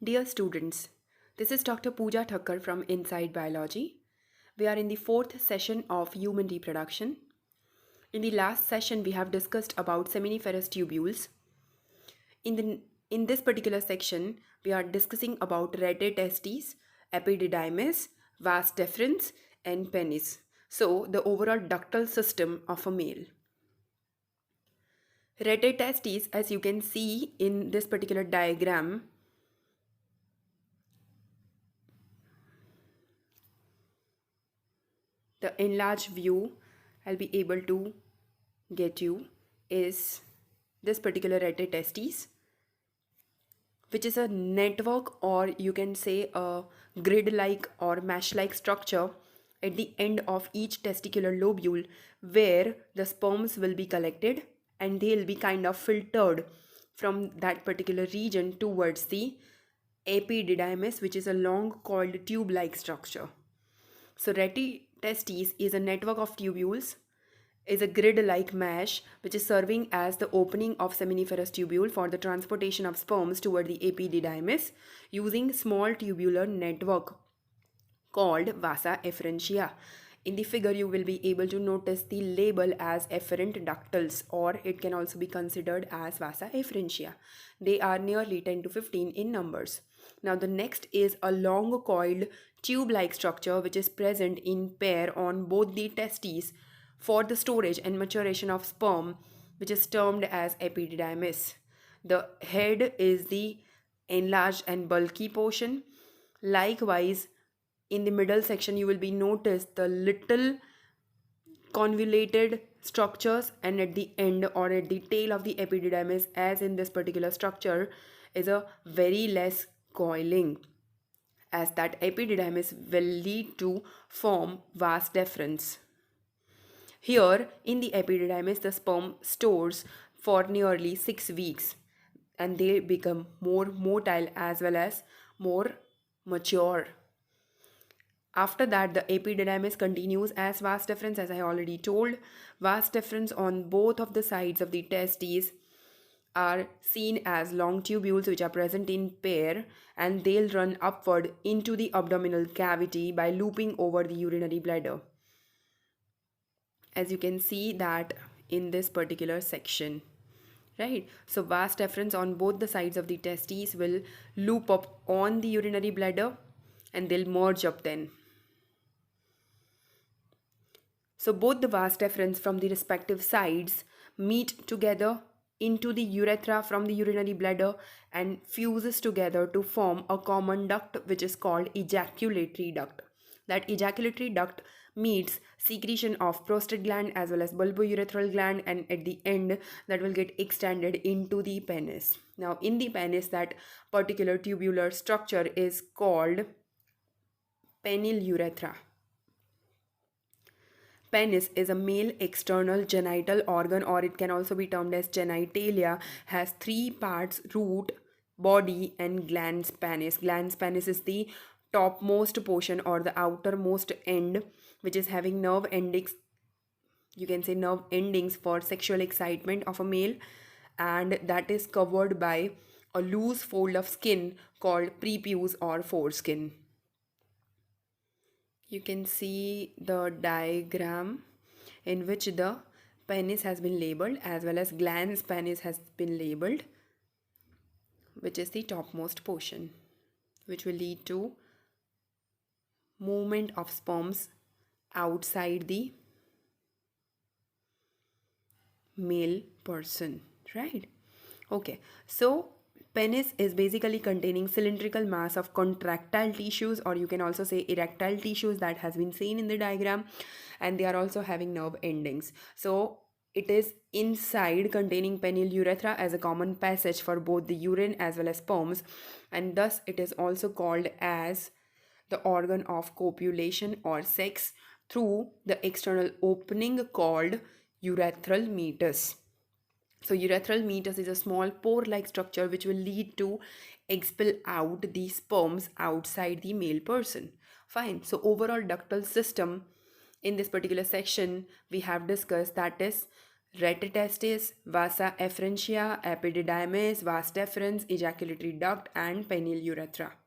Dear students, this is Dr. Pooja Thakkar from Inside Biology. We are in the fourth session of human reproduction. In the last session, we have discussed about seminiferous tubules. In this particular section, we are discussing about Redeye testes, Epididymis, Vas Deferens, and Penis. So, the overall ductal system of a male. Redeye testes, as you can see in this particular diagram, the enlarged view I'll be able to get you is this particular Redeye testes, which is a network, or you can say a grid-like or mesh-like structure at the end of each testicular lobule, where the sperms will be collected and they'll be kind of filtered from that particular region towards the epididymis, which is a long coiled tube-like structure. So Redeye testes is a network of tubules, is a grid-like mesh which is serving as the opening of seminiferous tubule for the transportation of sperms toward the epididymis using small tubular network called vasa efferentia. In the figure, you will be able to notice the label as efferent ductals, or it can also be considered as vasa efferentia. They are nearly 10 to 15 in numbers. Now the next is a long coiled tube-like structure which is present in pair on both the testes for the storage and maturation of sperm, which is termed as epididymis. The head is the enlarged and bulky portion. Likewise, in the middle section, you will be notice the little convoluted structures, and at the end or at the tail of the epididymis, as in this particular structure, is a very less coiling, as that epididymis will lead to form vas deferens. Here in the epididymis, the sperm stores for nearly 6 weeks and they become more motile as well as more mature. After that, the epididymis continues as vas deferens, as I already told. Vas deferens on both of the sides of the testes are seen as long tubules which are present in pair, and they'll run upward into the abdominal cavity by looping over the urinary bladder, as you can see that in this particular section, right? So vas deferens on both the sides of the testes will loop up on the urinary bladder and they'll merge up then. So both the vas deferens from the respective sides meet together into the urethra from the urinary bladder and fuses together to form a common duct which is called ejaculatory duct. That ejaculatory duct meets secretion of prostate gland as well as bulbourethral gland, and at the end that will get extended into the penis. Now in the penis, that particular tubular structure is called penile urethra. Penis is a male external genital organ, or it can also be termed as genitalia. Has 3 parts: root, body, and glans penis. Glans penis is the topmost portion or the outermost end, which is having nerve endings, you can say nerve endings for sexual excitement of a male, and that is covered by a loose fold of skin called prepuce or foreskin. You can see the diagram in which the penis has been labeled as well as glans penis has been labeled, which is the topmost portion, which will lead to movement of sperms outside the male person, right? Okay, so penis is basically containing cylindrical mass of contractile tissues, or you can also say erectile tissues, that has been seen in the diagram, and they are also having nerve endings. So it is inside containing penile urethra as a common passage for both the urine as well as sperms, and thus it is also called as the organ of copulation or sex through the external opening called urethral meatus. So urethral meatus is a small pore-like structure which will lead to expel out the sperms outside the male person. Fine. So overall ductal system in this particular section we have discussed, that is retitestis, vasa efferentia, epididymis, vas deferens, ejaculatory duct, and penile urethra.